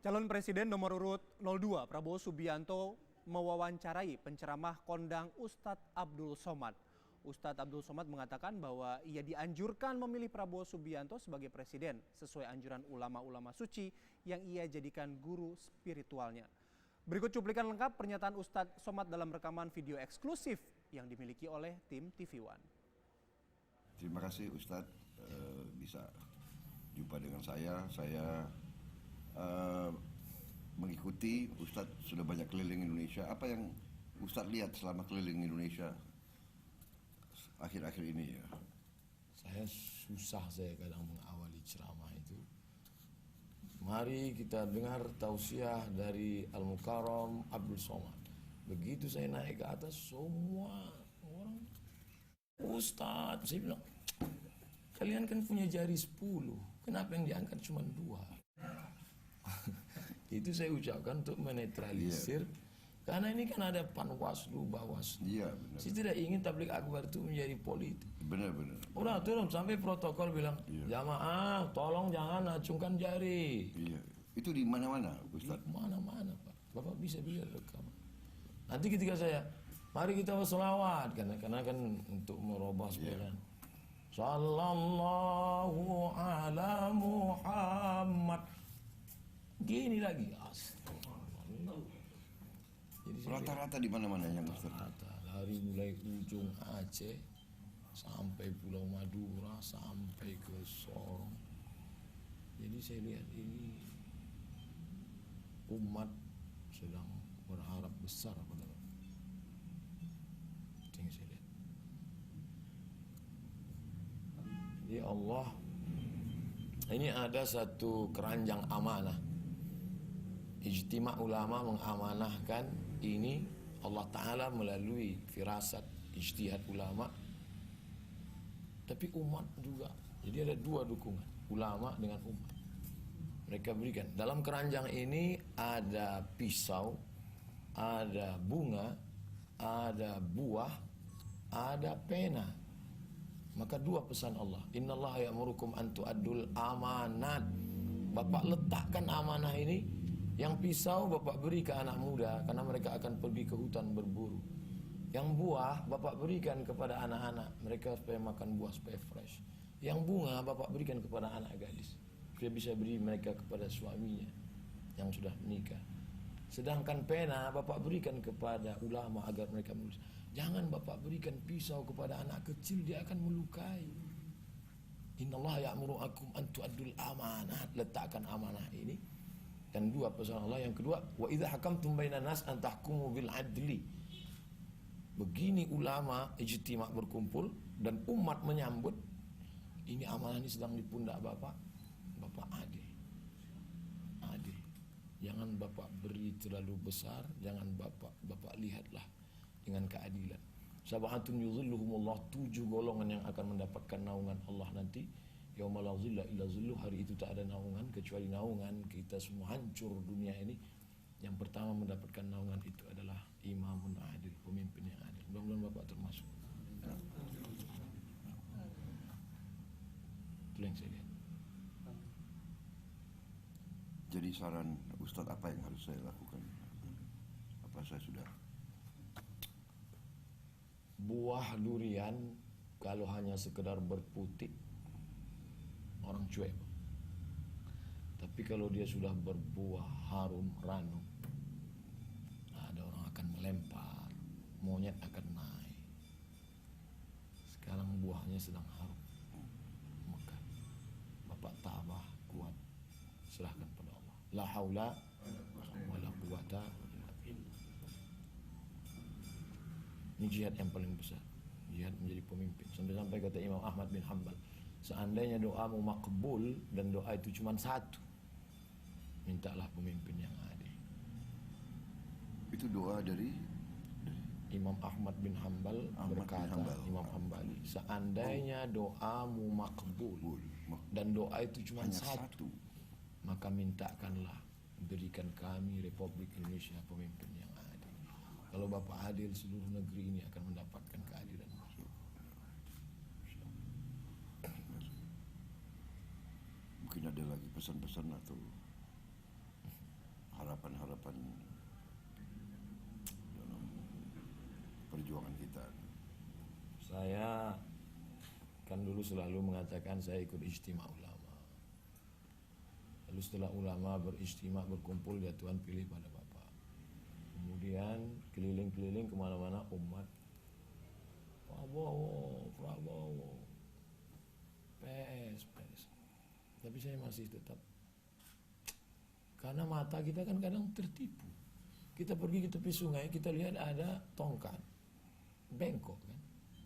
Calon Presiden nomor urut 02 Prabowo Subianto mewawancarai penceramah kondang Ustadz Abdul Somad. Ustadz Abdul Somad mengatakan bahwa ia dianjurkan memilih Prabowo Subianto sebagai presiden sesuai anjuran ulama-ulama suci yang ia jadikan guru spiritualnya. Berikut cuplikan lengkap pernyataan Ustadz Somad dalam rekaman video eksklusif yang dimiliki oleh tim TV One. Terima kasih Ustadz bisa jumpa dengan saya. Saya mengikuti Ustadz sudah banyak keliling Indonesia. Apa yang Ustadz lihat selama keliling Indonesia akhir-akhir ini ya? Saya kadang mengawali ceramah itu. Mari kita dengar tausiah dari Al-Mukarram Abdul Somad. Begitu saya naik ke atas, semua orang, Ustadz, saya bilang, kalian kan punya jari 10, kenapa yang diangkat cuma 2? Itu saya ucapkan untuk menetralisir, karena ini kan ada Panwaslu, Bawaslu. Iya, benar. Saya tidak ingin tablik akbar itu menjadi politik. Benar. Udah turun sampai protokol bilang, jamaah tolong jangan acungkan jari. Iya, itu di mana-mana Ustadz. Di mana-mana Pak, Bapak bisa lihat rekaman. Nanti ketika saya, mari kita berselawat, karena kan untuk merubah sepeda. Sallallahu ala Muhammad. Gini lagi, astagfirullah. Jadi Rata-rata di mana-mana yang Ustadz? Rata, dari mulai ujung Aceh sampai Pulau Madura sampai ke Sorong. Jadi saya lihat ini umat sedang berharap besar pada itu yang saya lihat. Jadi Allah, ini ada satu keranjang amanah. Ijtima' ulama mengamanahkan ini, Allah Ta'ala melalui firasat ijtihad ulama, tapi umat juga. Jadi ada dua dukungan, ulama dengan umat. Mereka berikan, dalam keranjang ini ada pisau, ada bunga, ada buah, ada pena. Maka dua pesan Allah, innallaha ya'murukum an tu'addul amanat. Bapak letakkan amanah ini. Yang pisau Bapak beri ke anak muda, karena mereka akan pergi ke hutan berburu. Yang buah Bapak berikan kepada anak-anak, mereka supaya makan buah supaya fresh. Yang bunga Bapak berikan kepada anak gadis, supaya bisa beri mereka kepada suaminya yang sudah menikah. Sedangkan pena Bapak berikan kepada ulama agar mereka menulis. Jangan Bapak berikan pisau kepada anak kecil, dia akan melukai. Innallaha ya'murukum an tu'addul amanat. Letakkan amanah ini. Dan dua pesan Allah. Yang kedua, wa idza hakamtum bainan nas an tahkumu bil adli. Begini ulama ijtima' berkumpul dan umat menyambut. Ini amanah ini sedang di pundak Bapak. Bapak adil. Adil. Jangan Bapak beri terlalu besar, jangan Bapak lihatlah dengan keadilan. Sabahatun yuzilluhumullah, 7 golongan yang akan mendapatkan naungan Allah nanti. Yauma la zilla illa zilluh, hari itu tak ada naungan kecuali naungan kita semua. Hancur dunia ini. Yang pertama mendapatkan naungan itu adalah imamun adil, pemimpin yang adil. Mudah-mudahan Bapak termasuk. Itu yang saya lihat. Jadi saran Ustadz apa yang harus saya lakukan? Apa saya sudah? Buah durian kalau hanya sekedar berputik, orang cuek. Tapi kalau dia sudah berbuah harum ranum, ada orang akan melempar, monyet akan naik. Sekarang buahnya sedang harum, maka Bapak tabah kuat, serahkan pada Allah. La haula wala quwata illa billah. Ini jihad yang paling besar, jihad menjadi pemimpin. Sampai-sampai kata Imam Ahmad bin Hanbal, seandainya doamu makbul dan doa itu cuma satu, mintalah pemimpin yang adil. Itu doa dari Imam Ahmad bin Hanbal berkata, Imam Hambali, seandainya doamu makbul dan doa itu cuma satu, maka mintakanlah berikan kami Republik Indonesia pemimpin yang adil. Kalau Bapak adil, seluruh negeri ini akan mendapatkan keadilan. Mungkin ada lagi pesan-pesan atau dalam perjuangan kita? Saya kan dulu selalu mengatakan saya ikut ijtima ulama. Lalu setelah ulama berijtima berkumpul, ya Tuhan pilih pada Bapak. Kemudian keliling-keliling kemana-mana umat, Prabowo, Prabowo, PS. Tapi saya masih tetap, karena mata kita kan kadang tertipu. Kita pergi ke tepi sungai, kita lihat ada tongkat, bengkok kan.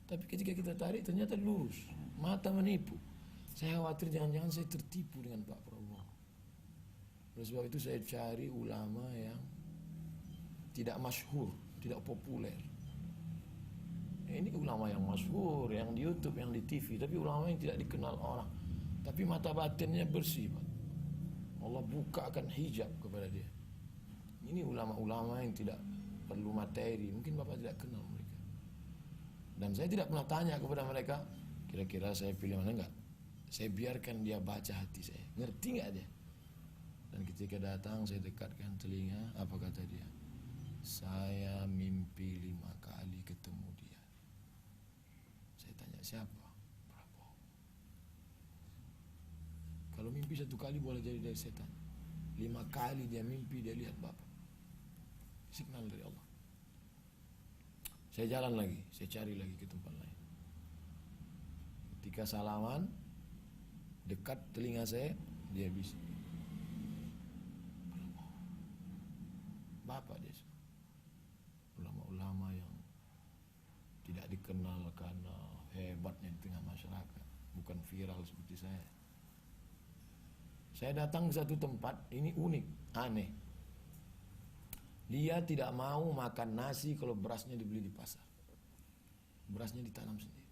Tapi ketika kita tarik ternyata lurus. Mata menipu. Saya khawatir jangan-jangan saya tertipu dengan Pak Prabowo. Oleh sebab itu saya cari ulama yang tidak masyhur, tidak populer. Ini ulama yang masyhur, yang di YouTube, yang di TV, tapi ulama yang tidak dikenal orang. Tapi mata batinnya bersih, Pak. Allah bukakan hijab kepada dia. Ini ulama-ulama yang tidak perlu materi. Mungkin Bapak tidak kenal mereka. Dan saya tidak pernah tanya kepada mereka, kira-kira saya pilih mana enggak. Saya biarkan dia baca hati saya. Ngerti enggak dia? Dan ketika datang saya dekatkan telinga, apa kata dia? Saya mimpi 5 kali ketemu dia. Saya tanya, siapa? Prabowo. Kalau mimpi 1 kali boleh jadi dari setan. 5 kali dia mimpi, dia lihat Bapak. Signal dari Allah. Saya jalan lagi, saya cari lagi ke tempat lain. Ketika salaman, dekat telinga saya, dia bisik. Bapak dia. Ulama-ulama yang tidak dikenal karena hebatnya di tengah masyarakat, bukan viral seperti saya. Saya datang ke satu tempat, ini unik, aneh. Dia tidak mau makan nasi kalau berasnya dibeli di pasar. Berasnya ditanam sendiri.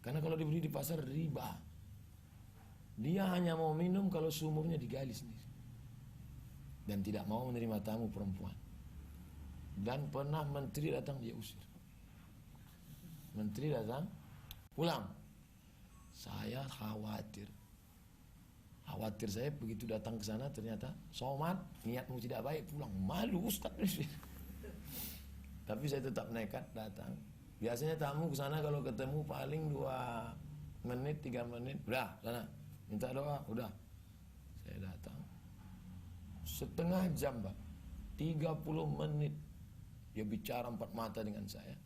Karena kalau dibeli di pasar riba. Dia hanya mau minum kalau sumurnya digali sendiri. Dan tidak mau menerima tamu perempuan. Dan pernah menteri datang dia usir. Menteri datang, pulang. Saya khawatir saya begitu datang ke sana ternyata Somad, niatmu tidak baik, pulang. Malu Ustaz. Tapi saya tetap nekat datang. Biasanya tamu ke sana kalau ketemu paling 2 menit, 3 menit, udah sana minta doa, udah. Saya datang setengah jam, Pak. 30 menit dia bicara 4 mata dengan saya.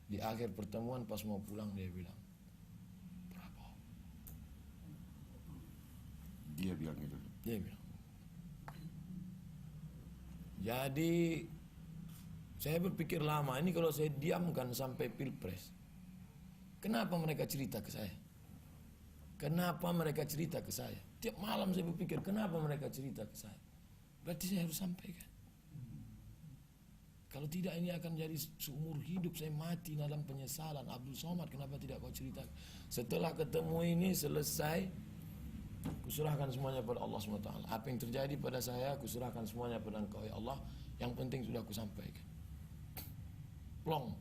Di akhir pertemuan pas mau pulang dia bilang, Dia bilang gitu. dia bilang. Jadi saya berpikir lama, ini kalau saya diamkan sampai pilpres, kenapa mereka cerita ke saya? Kenapa mereka cerita ke saya? Tiap malam saya berpikir, kenapa mereka cerita ke saya? Berarti saya harus sampaikan. Kalau tidak ini akan jadi seumur hidup saya mati dalam penyesalan. Abdul Somad, kenapa tidak kau cerita? Setelah ketemu ini selesai, kuserahkan semuanya pada Allah SWT. Apa yang terjadi pada saya, kuserahkan semuanya pada Engkau ya Allah. Yang penting sudah kusampaikan. Plong.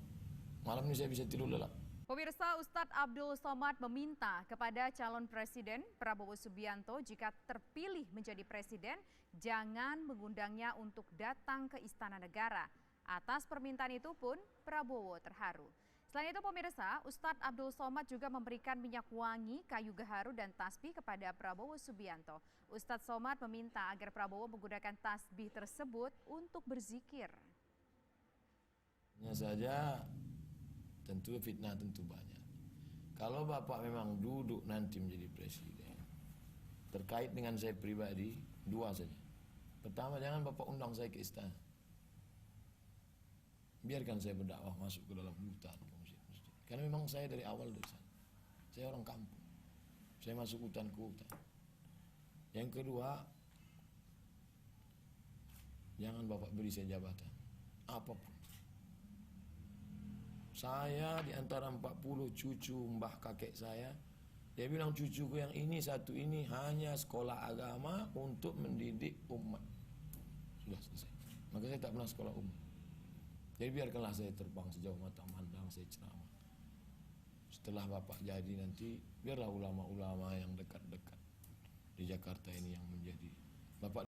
Malam ini saya bisa tidur lelap. Pemirsa, Ustadz Abdul Somad meminta kepada calon presiden Prabowo Subianto jika terpilih menjadi presiden, jangan mengundangnya untuk datang ke Istana Negara. Atas permintaan itu pun Prabowo terharu. Selain itu pemirsa, Ustadz Abdul Somad juga memberikan minyak wangi, kayu gaharu dan tasbih kepada Prabowo Subianto. Ustadz Somad meminta agar Prabowo menggunakan tasbih tersebut untuk berzikir. Hanya saja tentu fitnah tentu banyak. Kalau Bapak memang duduk nanti menjadi presiden, terkait dengan saya pribadi, 2 saja. Pertama, jangan Bapak undang saya ke istana. Biarkan saya berdakwah masuk ke dalam hutan, ke masjid-masjid. Karena memang saya dari awal dari sana. Saya orang kampung. Saya masuk hutan ke hutan. Yang kedua, jangan Bapak beri saya jabatan apapun. Saya di antara 40 cucu mbah kakek saya, dia bilang cucuku yang ini satu ini hanya sekolah agama untuk mendidik umat. Sudah selesai. Maka saya tak pernah sekolah umat. Jadi biarkanlah saya terbang sejauh mata mandang, saya ceramah. Setelah Bapak jadi nanti, biarlah ulama-ulama yang dekat-dekat di Jakarta ini yang menjadi. Bapak